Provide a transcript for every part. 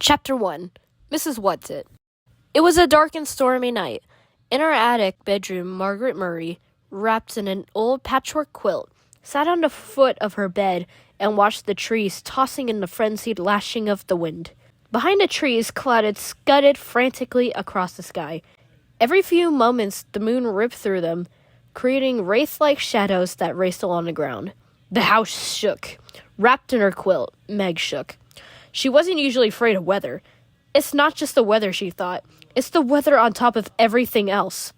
Chapter 1. Mrs. Whatsit. It was a dark and stormy night. In her attic bedroom, Margaret Murray, wrapped in an old patchwork quilt, sat on the foot of her bed and watched the trees tossing in the frenzied lashing of the wind. Behind the trees, clouds scudded frantically across the sky. Every few moments, the moon ripped through them, creating wraith-like shadows that raced along the ground. The house shook. Wrapped in her quilt, Meg shook. She wasn't usually afraid of weather. It's not just the weather, she thought. It's the weather on top of everything else.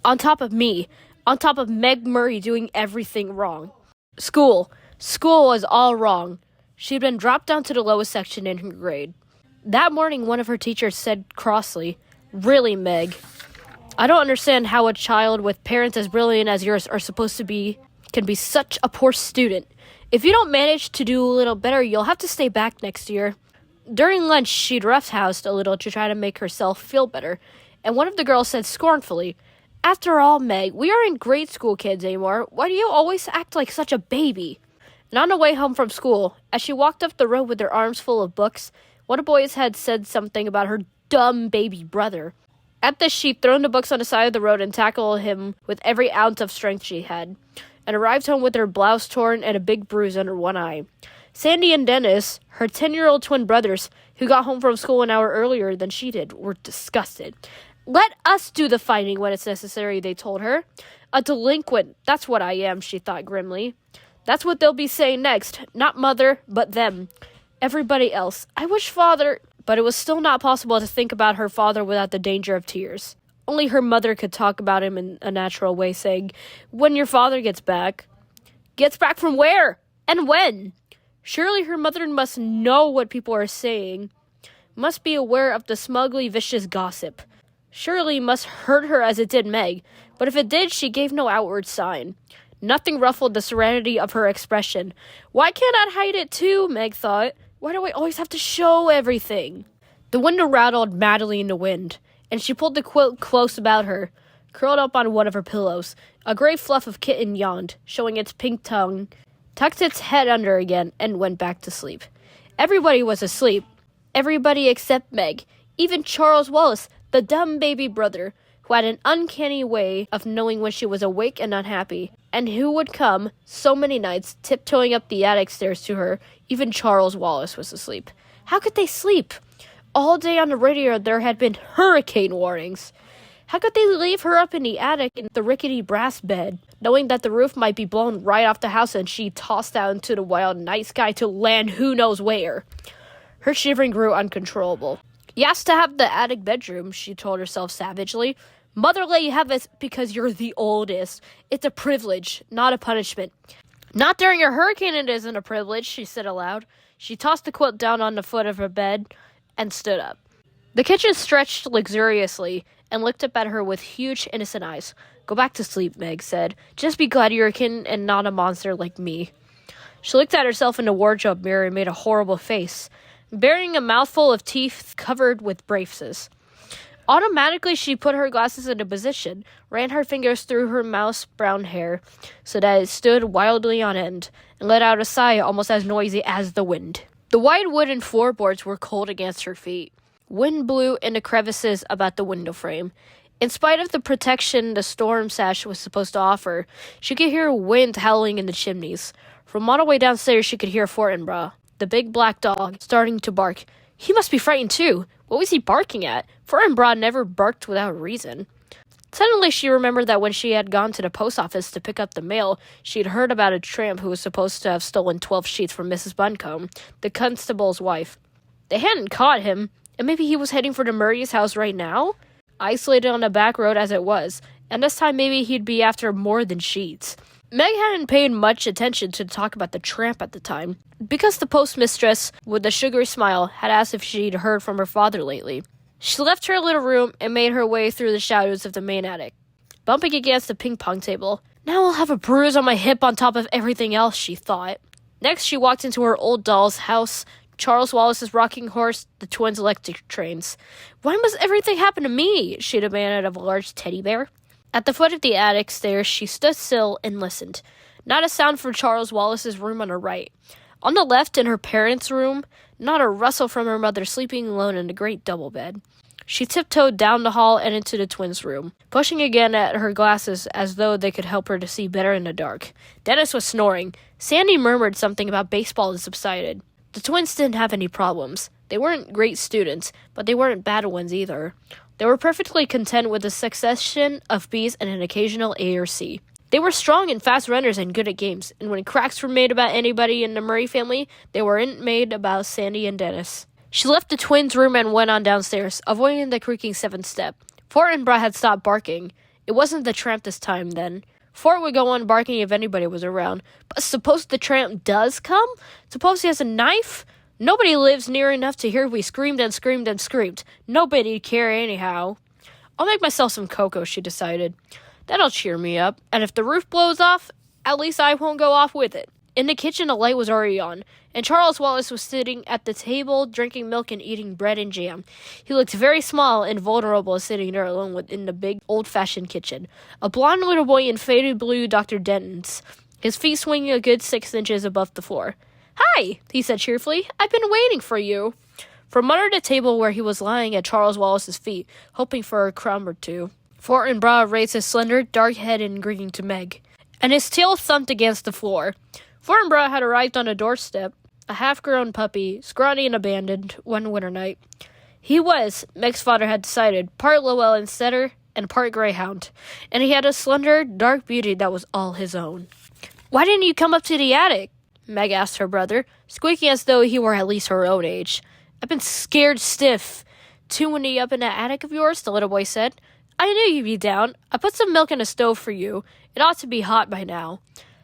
On top of me. On top of Meg Murray doing everything wrong. School. School was all wrong. She'd been dropped down to the lowest section in her grade. That morning, one of her teachers said crossly, "Really, Meg, I don't understand how a child with parents as brilliant as yours are supposed to be can be such a poor student. If you don't manage to do a little better, you'll have to stay back next year." During lunch, she'd roughhoused a little to try to make herself feel better, and one of the girls said scornfully, "After all, Meg, we aren't grade school kids anymore. Why do you always act like such a baby?" And on the way home from school, as she walked up the road with her arms full of books, one of the boys had said something about her dumb baby brother. At this, she'd thrown the books on the side of the road and tackled him with every ounce of strength she had, and arrived home with her blouse torn and a big bruise under one eye. Sandy and Dennis, her 10-year-old twin brothers, who got home from school an hour earlier than she did, were disgusted. "Let us do the fighting when it's necessary," they told her. "A delinquent, that's what I am," she thought grimly. That's what they'll be saying next. Not mother, but them. Everybody else. I wish father... But it was still not possible to think about her father without the danger of tears. Only her mother could talk about him in a natural way, saying, "When your father gets back." Gets back from where? And when? Surely her mother must know what people are saying. Must be aware of the smugly vicious gossip. Surely must hurt her as it did Meg. But if it did, she gave no outward sign. Nothing ruffled the serenity of her expression. Why can't I hide it too? Meg thought. Why do I always have to show everything? The window rattled madly in the wind, and she pulled the quilt close about her, curled up on one of her pillows. A gray fluff of kitten yawned, showing its pink tongue, tucked its head under again, and went back to sleep. Everybody was asleep. Everybody except Meg. Even Charles Wallace, the dumb baby brother, who had an uncanny way of knowing when she was awake and unhappy, and who would come, so many nights, tiptoeing up the attic stairs to her. Even Charles Wallace was asleep. How could they sleep? All day on the radio there had been hurricane warnings. How could they leave her up in the attic in the rickety brass bed, knowing that the roof might be blown right off the house and she tossed out into the wild night sky to land who knows where? Her shivering grew uncontrollable. "You asked to have the attic bedroom," she told herself savagely. "Mother let you have it because you're the oldest. It's a privilege, not a punishment." "Not during a hurricane it isn't a privilege," she said aloud. She tossed the quilt down on the foot of her bed and stood up. The kitchen stretched luxuriously and looked up at her with huge, innocent eyes. "Go back to sleep," Meg said. "Just be glad you're a kitten and not a monster like me." She looked at herself in the wardrobe mirror and made a horrible face, bearing a mouthful of teeth covered with braces. Automatically, she put her glasses into position, ran her fingers through her mouse brown hair so that it stood wildly on end, and let out a sigh almost as noisy as the wind. The wide wooden floorboards were cold against her feet. Wind blew in the crevices about the window frame. In spite of the protection the storm sash was supposed to offer, she could hear wind howling in the chimneys. From all the way downstairs, she could hear Fortinbras, the big black dog, starting to bark. He must be frightened too. What was he barking at? Fortinbras never barked without reason. Suddenly she remembered that when she had gone to the post office to pick up the mail, she had heard about a tramp who was supposed to have stolen 12 sheets from Mrs. Buncombe, the constable's wife. They hadn't caught him, and maybe he was heading for the Murray's house right now? Isolated on the back road as it was, and this time maybe he'd be after more than sheets. Meg hadn't paid much attention to talk about the tramp at the time, because the postmistress, with a sugary smile, had asked if she'd heard from her father lately. She left her little room and made her way through the shadows of the main attic, bumping against the ping-pong table. "Now I'll have a bruise on my hip on top of everything else," she thought. Next, she walked into her old doll's house, Charles Wallace's rocking horse, the twins' electric trains. "Why must everything happen to me?" she demanded of a large teddy bear. At the foot of the attic stairs, she stood still and listened. Not a sound from Charles Wallace's room on her right. On the left, in her parents' room, not a rustle from her mother sleeping alone in the great double bed. She tiptoed down the hall and into the twins' room, pushing again at her glasses as though they could help her to see better in the dark. Dennis was snoring. Sandy murmured something about baseball and subsided. The twins didn't have any problems. They weren't great students, but they weren't bad ones either. They were perfectly content with a succession of B's and an occasional A or C. They were strong and fast runners and good at games, and when cracks were made about anybody in the Murray family, they weren't made about Sandy and Dennis. She left the twins' room and went on downstairs, avoiding the creaking seventh step. Fort and Bra had stopped barking. It wasn't the tramp this time, then. Fort would go on barking if anybody was around. But suppose the tramp does come? Suppose he has a knife? Nobody lives near enough to hear we screamed and screamed and screamed. Nobody'd care anyhow. I'll make myself some cocoa, she decided. That'll cheer me up. And if the roof blows off, at least I won't go off with it. In the kitchen, a light was already on, and Charles Wallace was sitting at the table, drinking milk and eating bread and jam. He looked very small and vulnerable sitting there alone in the big, old-fashioned kitchen. A blond little boy in faded blue Dr. Denton's, his feet swinging a good 6 inches above the floor. "Hi," he said cheerfully. "I've been waiting for you." From under the table where he was lying at Charles Wallace's feet, hoping for a crumb or two, Fort and Bra raised his slender, dark head in greeting to Meg, and his tail thumped against the floor. Fort and Bra had arrived on a doorstep, a half-grown puppy, scrawny and abandoned, one winter night. He was, Meg's father had decided, part Llewellyn setter and part greyhound, and he had a slender, dark beauty that was all his own. "Why didn't you come up to the attic?" Meg asked her brother, squeaking as though he were at least her own age. "I've been scared stiff." "Too windy up in that attic of yours?" the little boy said. "I knew you'd be down. I put some milk in the stove for you. It ought to be hot by now."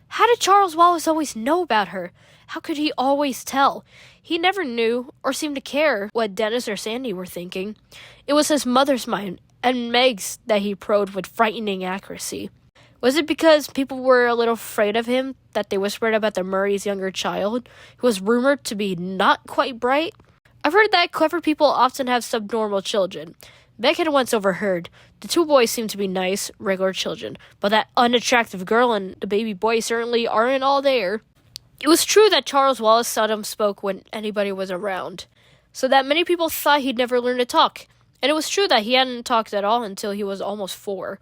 How did Charles Wallace always know about her? How could he always tell? He never knew, or seemed to care, what Dennis or Sandy were thinking. It was his mother's mind, and Meg's, that he probed with frightening accuracy. Was it because people were a little afraid of him that they whispered about the Murray's younger child, who was rumored to be not quite bright? I've heard that clever people often have subnormal children. Meg had once overheard. The two boys seemed to be nice, regular children, but that unattractive girl and the baby boy certainly aren't all there. It was true that Charles Wallace seldom spoke when anybody was around, so that many people thought he'd never learn to talk, and it was true that he hadn't talked at all until he was almost 4.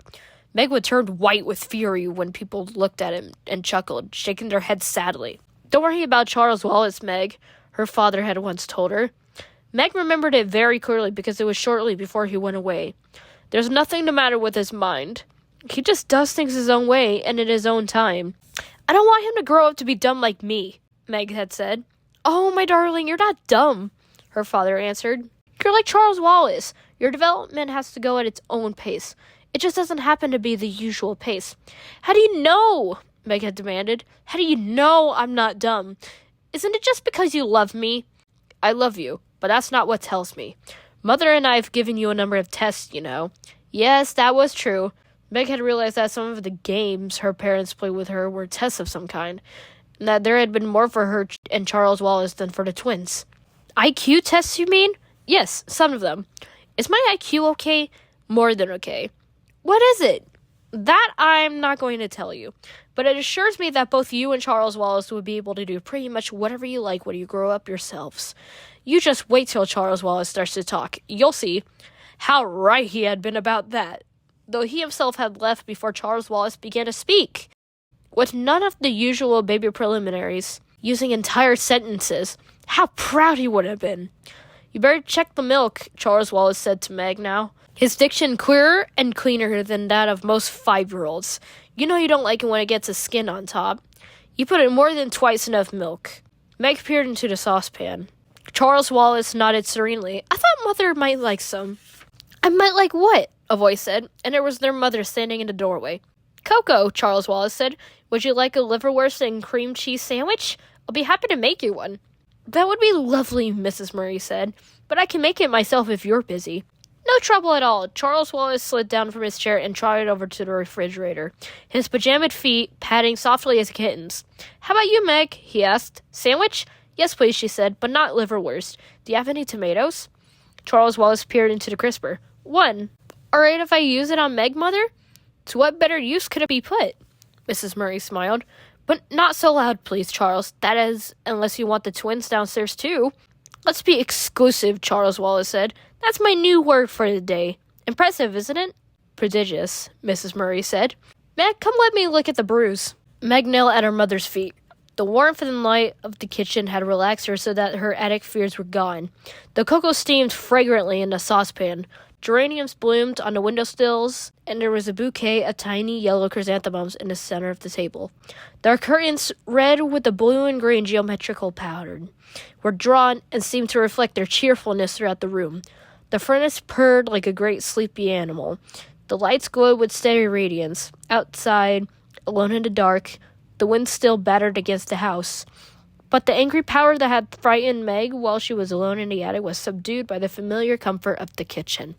Meg would turn white with fury when people looked at him and chuckled, shaking their heads sadly. "Don't worry about Charles Wallace, Meg," her father had once told her. Meg remembered it very clearly because it was shortly before he went away. "There's nothing the matter with his mind. He just does things his own way and in his own time. I don't want him to grow up to be dumb like me," Meg had said. "Oh, my darling, you're not dumb," her father answered. "You're like Charles Wallace. Your development has to go at its own pace. It just doesn't happen to be the usual pace." "How do you know?" Meg had demanded. "How do you know I'm not dumb? Isn't it just because you love me?" "I love you, but that's not what tells me. Mother and I have given you a number of tests, you know." Yes, that was true. Meg had realized that some of the games her parents played with her were tests of some kind, and that there had been more for her and Charles Wallace than for the twins. "IQ tests, you mean?" "Yes, some of them." "Is my IQ okay?" "More than okay." "What is it?" "That I'm not going to tell you, but it assures me that both you and Charles Wallace would be able to do pretty much whatever you like when you grow up yourselves. You just wait till Charles Wallace starts to talk. You'll see." How right he had been about that, though he himself had left before Charles Wallace began to speak. With none of the usual baby preliminaries, using entire sentences, how proud he would have been. "You better check the milk," Charles Wallace said to Meg now, his diction clearer and cleaner than that of most 5-year-olds. "You know you don't like it when it gets a skin on top. You put in more than twice enough milk." Meg peered into the saucepan. Charles Wallace nodded serenely. "I thought Mother might like some." "I might like what?" a voice said, and it was their mother standing in the doorway. "Cocoa," Charles Wallace said. "Would you like a liverwurst and cream cheese sandwich? I'll be happy to make you one." "That would be lovely," Mrs. Murray said, "but I can make it myself if you're busy." "No trouble at all." Charles Wallace slid down from his chair and trotted over to the refrigerator, his pajamaed feet padding softly as a kitten's. "How about you, Meg?" he asked. "Sandwich?" "Yes, please," she said, "but not liverwurst. Do you have any tomatoes?" Charles Wallace peered into the crisper. "One. All right if I use it on Meg, Mother?" "To what better use could it be put?" Mrs. Murray smiled. "But not so loud, please, Charles. That is, unless you want the twins downstairs, too." Let's be exclusive, Charles Wallace said. That's my new word for the day. Impressive, isn't it? Prodigious, Mrs. Murray said. Meg, come let me look at the bruise. Meg knelt at her mother's feet. The warmth and light of the kitchen had relaxed her so that her attic fears were gone. The cocoa steamed fragrantly in the saucepan. Geraniums bloomed on the windowsills, and there was a bouquet of tiny yellow chrysanthemums in the center of the table. Their curtains, red with the blue and green geometrical pattern, were drawn and seemed to reflect their cheerfulness throughout the room. The furnace purred like a great sleepy animal. The lights glowed with steady radiance. Outside, alone in the dark, the wind still battered against the house. But the angry power that had frightened Meg while she was alone in the attic was subdued by the familiar comfort of the kitchen.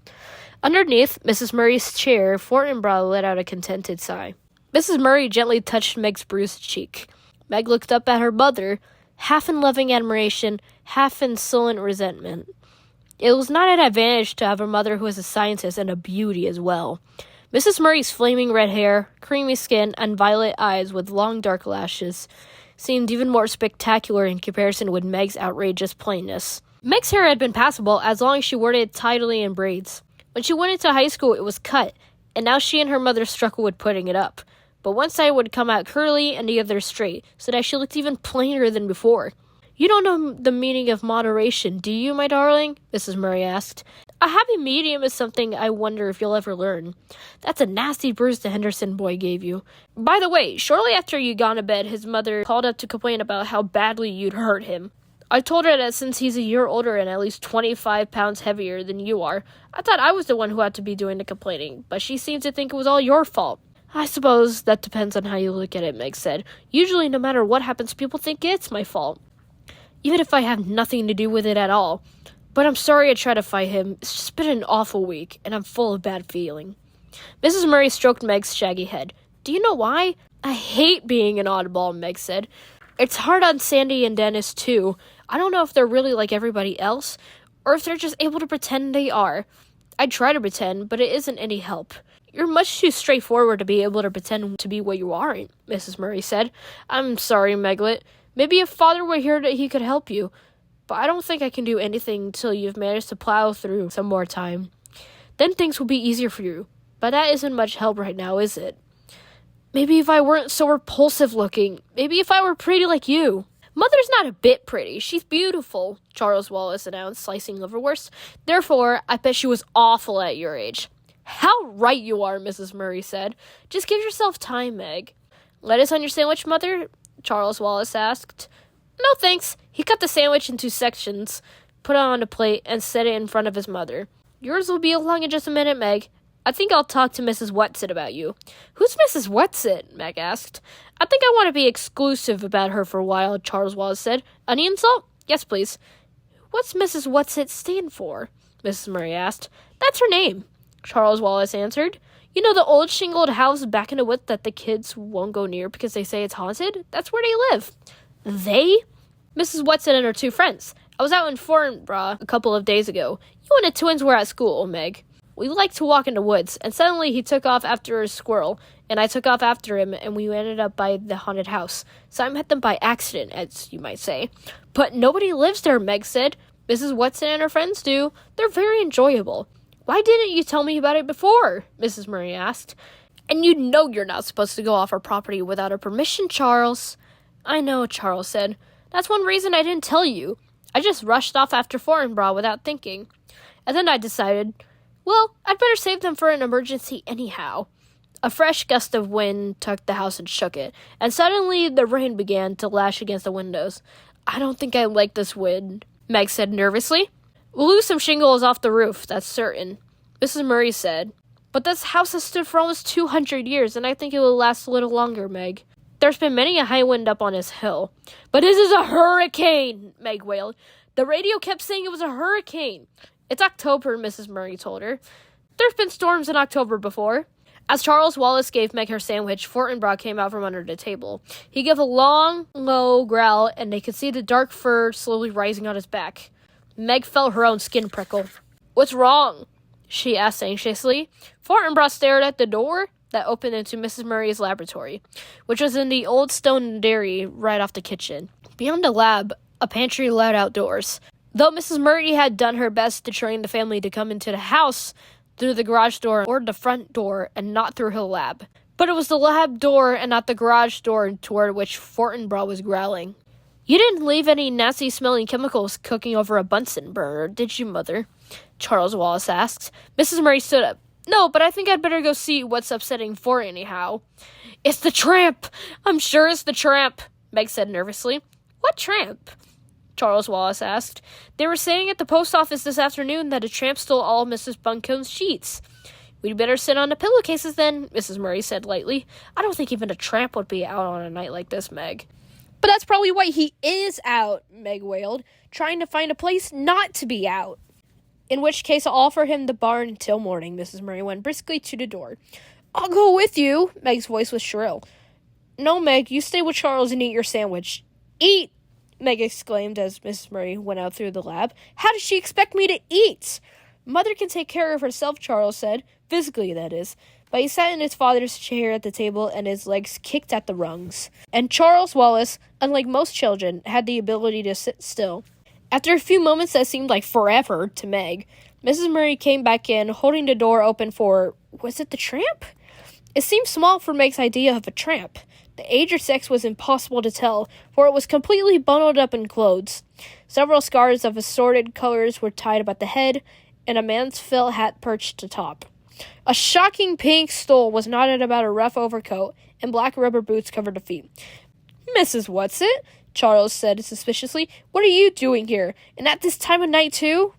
Underneath Mrs. Murray's chair, Fortinbras let out a contented sigh. Mrs. Murray gently touched Meg's bruised cheek. Meg looked up at her mother, half in loving admiration, half in sullen resentment. It was not an advantage to have a mother who was a scientist and a beauty as well. Mrs. Murray's flaming red hair, creamy skin, and violet eyes with long dark lashes seemed even more spectacular in comparison with Meg's outrageous plainness. Meg's hair had been passable as long as she wore it tidily in braids. When she went into high school, it was cut, and now she and her mother struggled with putting it up. But one side would come out curly and the other straight, so that she looked even plainer than before. You don't know the meaning of moderation, do you, my darling? Mrs. Murray asked. A happy medium is something I wonder if you'll ever learn. That's a nasty bruise the Henderson boy gave you. By the way, shortly after you got to bed, his mother called up to complain about how badly you'd hurt him. I told her that since he's a year older and at least 25 pounds heavier than you are, I thought I was the one who had to be doing the complaining, but she seemed to think it was all your fault. I suppose that depends on how you look at it, Meg said. Usually, no matter what happens, people think it's my fault, even if I have nothing to do with it at all. But I'm sorry I tried to fight him. It's just been an awful week, and I'm full of bad feeling. Mrs. Murray stroked Meg's shaggy head. Do you know why? I hate being an oddball, Meg said. It's hard on Sandy and Dennis, too. I don't know if they're really like everybody else, or if they're just able to pretend they are. I try to pretend, but it isn't any help. You're much too straightforward to be able to pretend to be what you aren't, Mrs. Murray said. I'm sorry, Meglet. Maybe if Father were here, he could help you. But I don't think I can do anything till you've managed to plow through some more time. Then things will be easier for you. But that isn't much help right now, is it? Maybe if I weren't so repulsive looking. Maybe if I were pretty like you. Mother's not a bit pretty. She's beautiful, Charles Wallace announced, slicing liverwurst. Therefore, I bet she was awful at your age. How right you are, Mrs. Murray said. Just give yourself time, Meg. Lettuce on your sandwich, Mother? Charles Wallace asked. No, thanks. He cut the sandwich into sections, put it on a plate, and set it in front of his mother. Yours will be along in just a minute, Meg. I think I'll talk to Mrs. Whatsit about you. Who's Mrs. Whatsit? Meg asked. I think I want to be exclusive about her for a while, Charles Wallace said. Onion salt? Yes, please. What's Mrs. Whatsit stand for? Mrs. Murray asked. That's her name, Charles Wallace answered. You know the old shingled house back in the woods that the kids won't go near because they say it's haunted? That's where they live. They? Mrs. Whatsit and her two friends. I was out in Fortinbras a couple of days ago. You and the twins were at school, Meg. We like to walk in the woods, and suddenly he took off after a squirrel, and I took off after him, and we ended up by the haunted house. So I met them by accident, as you might say. But nobody lives there, Meg said. Mrs. Whatsit and her friends do. They're very enjoyable. Why didn't you tell me about it before? Mrs. Murray asked. And you know you're not supposed to go off our property without our permission, Charles. I know, Charles said. That's one reason I didn't tell you. I just rushed off after Fortinbras without thinking. And then I decided, well, I'd better save them for an emergency anyhow. A fresh gust of wind took the house and shook it, and suddenly the rain began to lash against the windows. I don't think I like this wind, Meg said nervously. We'll lose some shingles off the roof, that's certain, Mrs. Murray said. But this house has stood for almost 200 years, and I think it will last a little longer, Meg. There's been many a high wind up on this hill. But this is a hurricane, Meg wailed. The radio kept saying it was a hurricane. It's October, Mrs. Murray told her. There's been storms in October before. As Charles Wallace gave Meg her sandwich, Fortinbras came out from under the table. He gave a long, low growl, and they could see the dark fur slowly rising on his back. Meg felt her own skin prickle. What's wrong? She asked anxiously. Fortinbras stared at the door that opened into Mrs. Murray's laboratory, which was in the old stone dairy right off the kitchen. Beyond the lab, a pantry led outdoors. Though Mrs. Murray had done her best to train the family to come into the house through the garage door or the front door and not through her lab. But it was the lab door and not the garage door toward which Fortinbras was growling. "You didn't leave any nasty-smelling chemicals cooking over a Bunsen burner, did you, Mother?" Charles Wallace asked. Mrs. Murray stood up. "No, but I think I'd better go see what's upsetting Fort anyhow." "It's the tramp! I'm sure it's the tramp," Meg said nervously. "What tramp?" Charles Wallace asked. "They were saying at the post office this afternoon that a tramp stole all Mrs. Buncombe's sheets." "We'd better sit on the pillowcases then," Mrs. Murray said lightly. "I don't think even a tramp would be out on a night like this, Meg." "But that's probably why he is out," Meg wailed, "trying to find a place not to be out." "In which case I'll offer him the barn until morning," Mrs. Murray went briskly to the door. "I'll go with you," Meg's voice was shrill. "No, Meg, you stay with Charles and eat your sandwich." "Eat!" Meg exclaimed as Mrs. Murray went out through the lab. "How does she expect me to eat?" "Mother can take care of herself," Charles said. Physically, that is. But he sat in his father's chair at the table and his legs kicked at the rungs. And Charles Wallace, unlike most children, had the ability to sit still. After a few moments that seemed like forever to Meg, Mrs. Murray came back in, holding the door open for, was it the tramp? It seemed small for Meg's idea of a tramp. The age or sex was impossible to tell, for it was completely bundled up in clothes. Several scarves of assorted colors were tied about the head, and a man's felt hat perched atop. A shocking pink stole was knotted about a rough overcoat, and black rubber boots covered the feet. "Mrs. Whatsit?" Charles said suspiciously. "What are you doing here? And at this time of night, too?"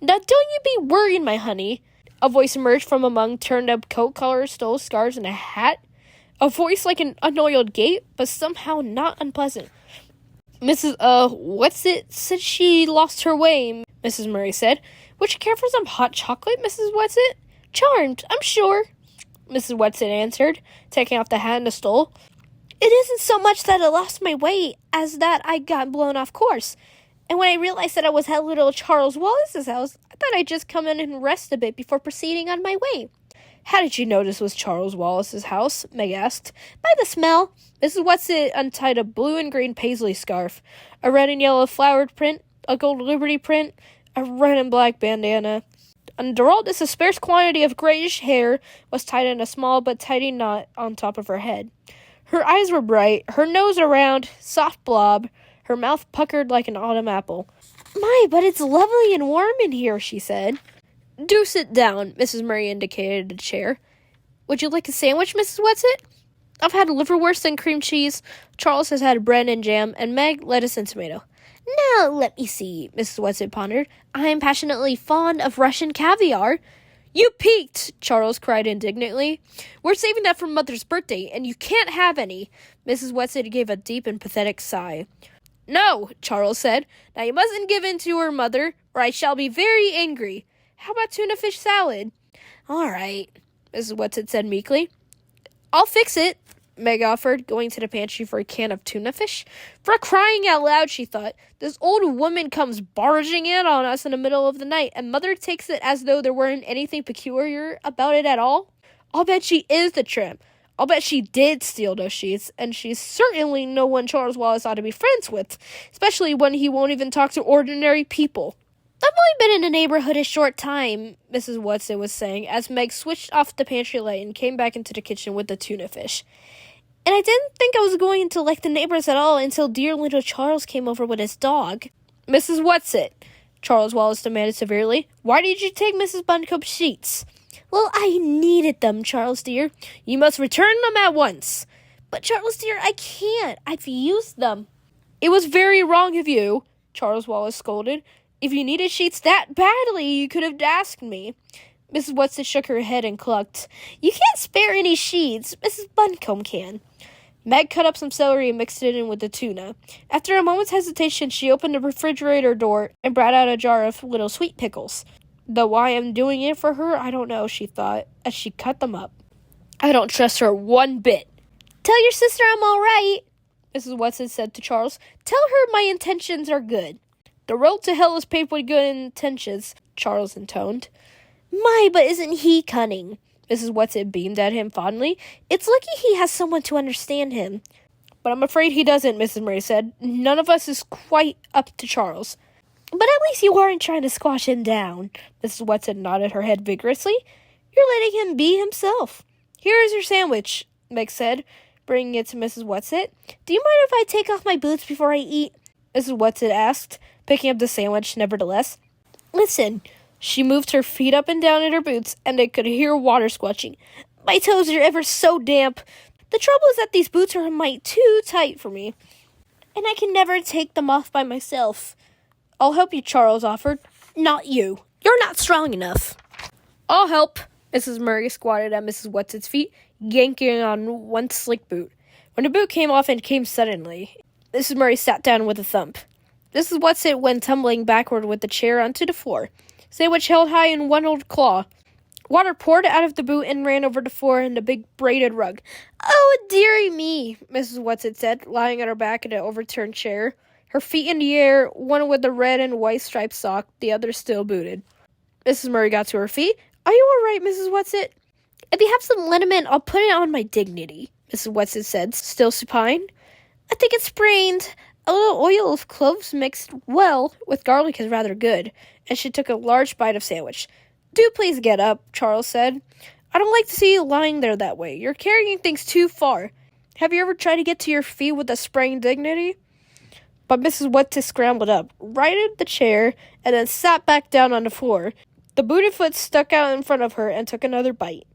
"Now, don't you be worried, my honey." A voice emerged from among turned-up coat collars, stole scarves, and a hat. A voice like an unoiled gate, but somehow not unpleasant. "Mrs. Whatsit said she lost her way," Mrs. Murray said. "Would you care for some hot chocolate, Mrs. Whatsit?" "Charmed, I'm sure," Mrs. Whatsit answered, taking off the hat and the stole. "It isn't so much that I lost my way as that I got blown off course. And when I realized that I was at little Charles Wallace's house, I thought I'd just come in and rest a bit before proceeding on my way." "How did you know this was Charles Wallace's house?" Meg asked. "By the smell." Mrs. Whatsit untied a blue and green paisley scarf, a red and yellow flowered print, a gold Liberty print, a red and black bandana. Under all this, a sparse quantity of grayish hair was tied in a small but tidy knot on top of her head. Her eyes were bright, her nose a round, soft blob, her mouth puckered like an autumn apple. "My, but it's lovely and warm in here," she said. "Do sit down," Mrs. Murray indicated a chair. "Would you like a sandwich, Mrs. Whatsit?" "I've had liverwurst and cream cheese. Charles has had bread and jam, and Meg, lettuce and tomato." "Now, let me see," Mrs. Whatsit pondered. "I'm passionately fond of Russian caviar." "You peaked!" Charles cried indignantly. "We're saving that for Mother's birthday, and you can't have any." Mrs. Whatsit gave a deep and pathetic sigh. "No," Charles said. "Now you mustn't give in to her, Mother, or I shall be very angry. How about tuna fish salad?" "All right," Mrs. Whatsit said meekly. "I'll fix it," Meg offered, going to the pantry for a can of tuna fish. For crying out loud, she thought, this old woman comes barging in on us in the middle of the night, and Mother takes it as though there weren't anything peculiar about it at all. I'll bet she is the tramp. I'll bet she did steal those sheets, and she's certainly no one Charles Wallace ought to be friends with, especially when he won't even talk to ordinary people. "I've only been in the neighborhood a short time," Mrs. Whatsit was saying, as Meg switched off the pantry light and came back into the kitchen with the tuna fish. "And I didn't think I was going to like the neighbors at all until dear little Charles came over with his dog." "Mrs. Whatsit," Charles Wallace demanded severely, "why did you take Mrs. Buncombe's sheets?" "Well, I needed them, Charles dear." "You must return them at once." "But Charles dear, I can't. I've used them." "It was very wrong of you," Charles Wallace scolded. "If you needed sheets that badly, you could have asked me." Mrs. Whatsit shook her head and clucked. "You can't spare any sheets. Mrs. Buncombe can." Meg cut up some celery and mixed it in with the tuna. After a moment's hesitation, she opened the refrigerator door and brought out a jar of little sweet pickles. Though why I'm doing it for her, I don't know, she thought, as she cut them up. "I don't trust her one bit." "Tell your sister I'm all right," Mrs. Whatsit said to Charles. "Tell her my intentions are good." "The road to hell is paved with good intentions," Charles intoned. "My, but isn't he cunning?" Mrs. Whatsit beamed at him fondly. "It's lucky he has someone to understand him." "But I'm afraid he doesn't," Mrs. Murray said. "None of us is quite up to Charles." "But But at least you aren't trying to squash him down. Mrs. Whatsit nodded her head vigorously. You're letting him be himself. Here is your sandwich, Meg said, bringing it to Mrs. Whatsit. Do you mind if I take off my boots before I eat? Mrs. Whatsit asked, picking up the sandwich nevertheless. Listen. She moved her feet up and down in her boots, and they could hear water squashing. My toes are ever so damp. The trouble is that these boots are a mite too tight for me, and I can never take them off by myself. I'll help you, Charles offered. Not you. You're not strong enough. I'll help. Mrs. Murray squatted at Mrs. Whatsit's feet, yanking on one slick boot. When the boot came off and came suddenly, Mrs. Murray sat down with a thump. Mrs. Whatsit went tumbling backward with the chair onto the floor, sandwich held high in one old claw. Water poured out of the boot and ran over the floor in the big braided rug. Oh, dearie me, Mrs. Whatsit said, lying on her back in an overturned chair, her feet in the air, one with the red and white striped sock, the other still booted. Mrs. Murray got to her feet. Are you all right, Mrs. Whatsit? If you have some liniment, I'll put it on my dignity, Mrs. Whatsit said, still supine. I think it's sprained. A little oil of cloves mixed well with garlic is rather good, and she took a large bite of sandwich. Do please get up, Charles said. I don't like to see you lying there that way. You're carrying things too far. Have you ever tried to get to your feet with a sprained dignity? But Mrs. Whatsit scrambled up, righted the chair, and then sat back down on the floor. The booted foot stuck out in front of her and took another bite.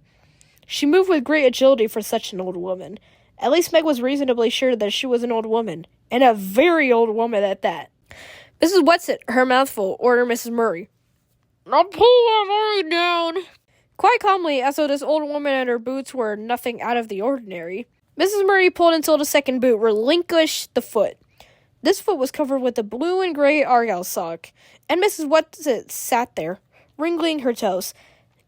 She moved with great agility for such an old woman. At least Meg was reasonably sure that she was an old woman, and a very old woman at that. Mrs. Whatsit, her mouth full, ordered Mrs. Murray. Now pull Murray down. Quite calmly, as though this old woman and her boots were nothing out of the ordinary, Mrs. Murray pulled until the second boot relinquished the foot. This foot was covered with a blue and gray argyle sock, and Mrs. Whatsit sat there, wriggling her toes,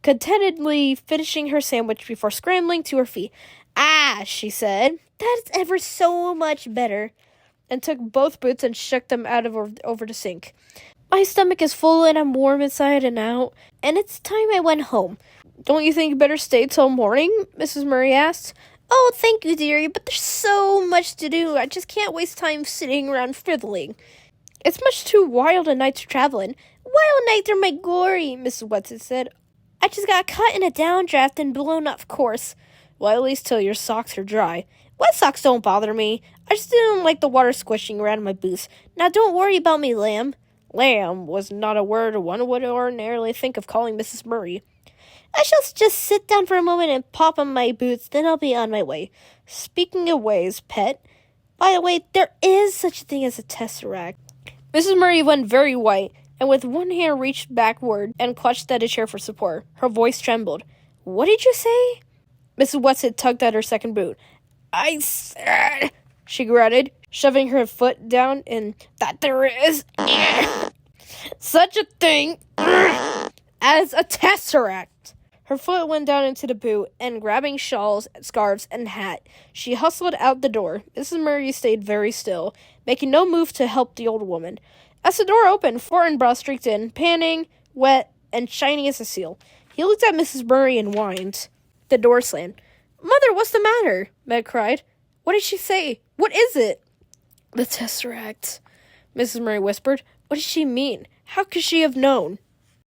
contentedly finishing her sandwich before scrambling to her feet. Ah, she said, that's ever so much better, and took both boots and shook them out over the sink. My stomach is full and I'm warm inside and out, and it's time I went home. Don't you think you better stay till morning? Mrs. Murray asked. Oh, thank you, dearie, but there's so much to do. I just can't waste time sitting around fiddling. It's much too wild a night to travel in. Wild nights are my glory, Mrs. Whatsit said. I just got caught in a downdraft and blown off course. Well, at least till your socks are dry. Wet socks don't bother me. I just didn't like the water squishing around my boots. Now don't worry about me, lamb. Lamb was not a word one would ordinarily think of calling Mrs. Murray. I shall just sit down for a moment and pop on my boots, then I'll be on my way. Speaking of ways, pet, by the way, there is such a thing as a tesseract. Mrs. Murray went very white, and with one hand reached backward and clutched at a chair for support. Her voice trembled. What did you say? Mrs. Whatsit tugged at her second boot. I said, she grunted, shoving her foot down, and that there is such a thing as a tesseract. Her foot went down into the boot, and grabbing shawls, scarves, and hat, she hustled out the door. Mrs. Murray stayed very still, making no move to help the old woman. As the door opened, Fortinbras streaked in, panting, wet, and shiny as a seal. He looked at Mrs. Murray and whined. The door slammed. Mother, what's the matter? Meg cried. What did she say? What is it? The tesseract, Mrs. Murray whispered. What did she mean? How could she have known?